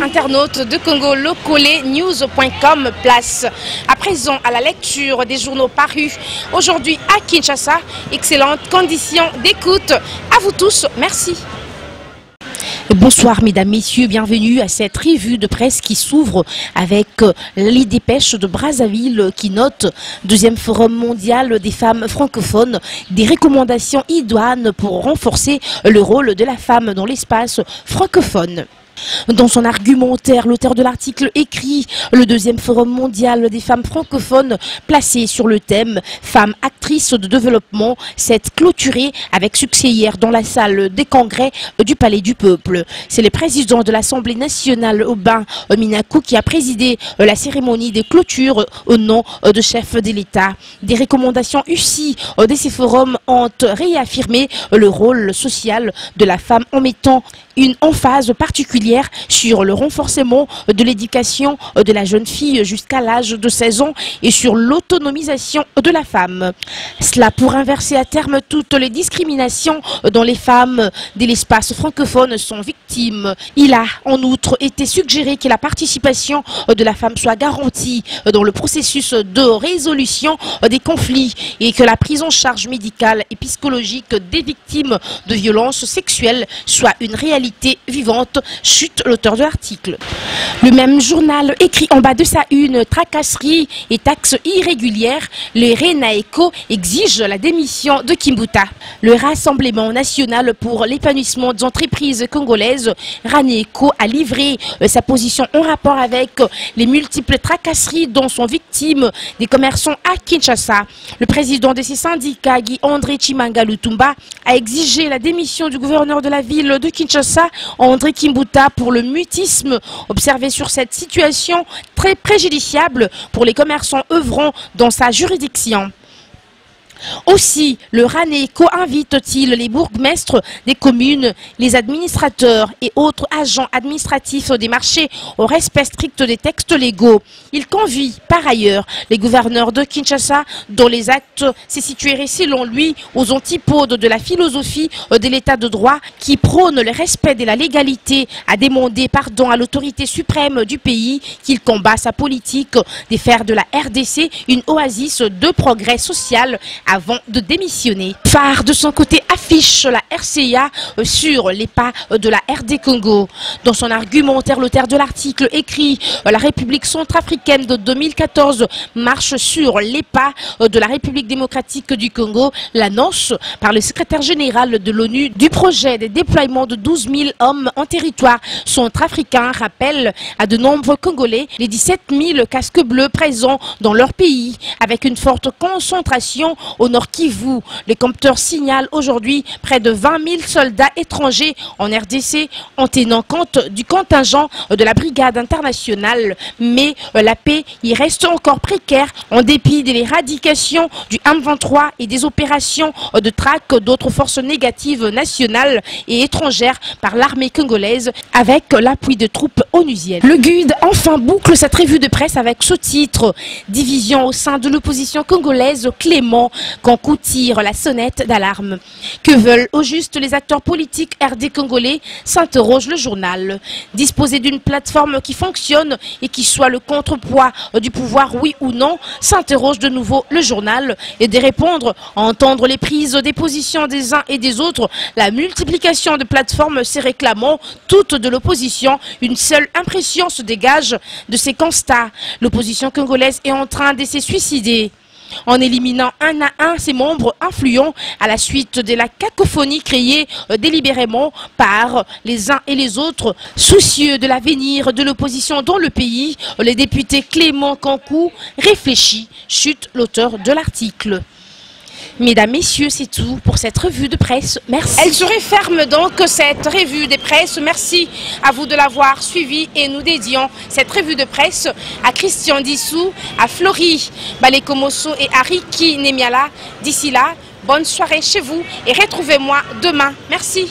Internautes de Congo, locolenews.com, place à présent à la lecture des journaux parus aujourd'hui à Kinshasa. Excellentes conditions d'écoute à vous tous, merci. Bonsoir mesdames, messieurs, bienvenue à cette revue de presse qui s'ouvre avec les dépêches de Brazzaville qui note deuxième forum mondial des femmes francophones, des recommandations idoines pour renforcer le rôle de la femme dans l'espace francophone. Dans son argumentaire, l'auteur de l'article écrit « Le deuxième forum mondial des femmes francophones placé sur le thème « Femmes actrices de développement » s'est clôturé avec succès hier dans la salle des congrès du Palais du Peuple. C'est le président de l'Assemblée nationale, Aubin Minakou, qui a présidé la cérémonie de clôture au nom de chef de l'État. Des recommandations ici de ces forums ont réaffirmé le rôle social de la femme en mettant une emphase particulière sur le renforcement de l'éducation de la jeune fille jusqu'à l'âge de 16 ans et sur l'autonomisation de la femme. Cela pour inverser à terme toutes les discriminations dont les femmes de l'espace francophone sont victimes. Il a en outre été suggéré que la participation de la femme soit garantie dans le processus de résolution des conflits et que la prise en charge médicale et psychologique des victimes de violences sexuelles soit une réalité vivante, chute l'auteur de l'article. Le même journal écrit en bas de sa une, tracasseries et taxes irrégulières, le RENAECO exige la démission de Kimbuta. Le Rassemblement national pour l'épanouissement des entreprises congolaises, RANECO, a livré sa position en rapport avec les multiples tracasseries dont sont victimes des commerçants à Kinshasa. Le président de ces syndicats, Guy André Chimanga Lutumba, a exigé la démission du gouverneur de la ville de Kinshasa, André Kimbuta, pour le mutisme observé sur cette situation très préjudiciable pour les commerçants œuvrant dans sa juridiction. Aussi, le RANECO invite-t-il les bourgmestres des communes, les administrateurs et autres agents administratifs des marchés au respect strict des textes légaux. Il convie par ailleurs les gouverneurs de Kinshasa, dont les actes se situeraient selon lui aux antipodes de la philosophie de l'état de droit qui prône le respect de la légalité, à demander pardon à l'autorité suprême du pays qu'il combat sa politique de faire de la RDC une oasis de progrès social avant de démissionner. Phare de son côté affiche la RCA sur les pas de la RD Congo. Dans son argumentaire, l'auteur de l'article écrit « La République centrafricaine de 2014 marche sur les pas de la République démocratique du Congo ». L'annonce par le secrétaire général de l'ONU du projet de déploiement de 12 000 hommes en territoire centrafricain rappelle à de nombreux Congolais les 17 000 casques bleus présents dans leur pays, avec une forte concentration au nord Kivu. Les compteurs signalent aujourd'hui près de 20 000 soldats étrangers en RDC en tenant compte du contingent de la brigade internationale. Mais la paix y reste encore précaire en dépit de l'éradication du M23 et des opérations de traque d'autres forces négatives nationales et étrangères par l'armée congolaise avec l'appui de troupes onusiennes. Le GUD enfin boucle cette revue de presse avec ce titre « Division au sein de l'opposition congolaise, Clément Kankou tire la sonnette d'alarme. Que veulent au juste les acteurs politiques RD congolais ?» s'interroge le journal. Disposer d'une plateforme qui fonctionne et qui soit le contrepoids du pouvoir, oui ou non, s'interroge de nouveau le journal. Et de répondre, à entendre les prises des positions des uns et des autres, la multiplication de plateformes se réclamant toutes de l'opposition, une seule impression se dégage de ces constats. L'opposition congolaise est en train de se suicider en éliminant un à un ses membres influents à la suite de la cacophonie créée délibérément par les uns et les autres. Soucieux de l'avenir de l'opposition dans le pays, le député Clément Kankou réfléchit, chute l'auteur de l'article. Mesdames, Messieurs, c'est tout pour cette revue de presse. Merci. Elle se referme donc cette revue de presse. Merci à vous de l'avoir suivi et nous dédions cette revue de presse à Christian Dissou, à Florie Balekomoso et à Riki Nemiala. D'ici là, bonne soirée chez vous et retrouvez-moi demain. Merci.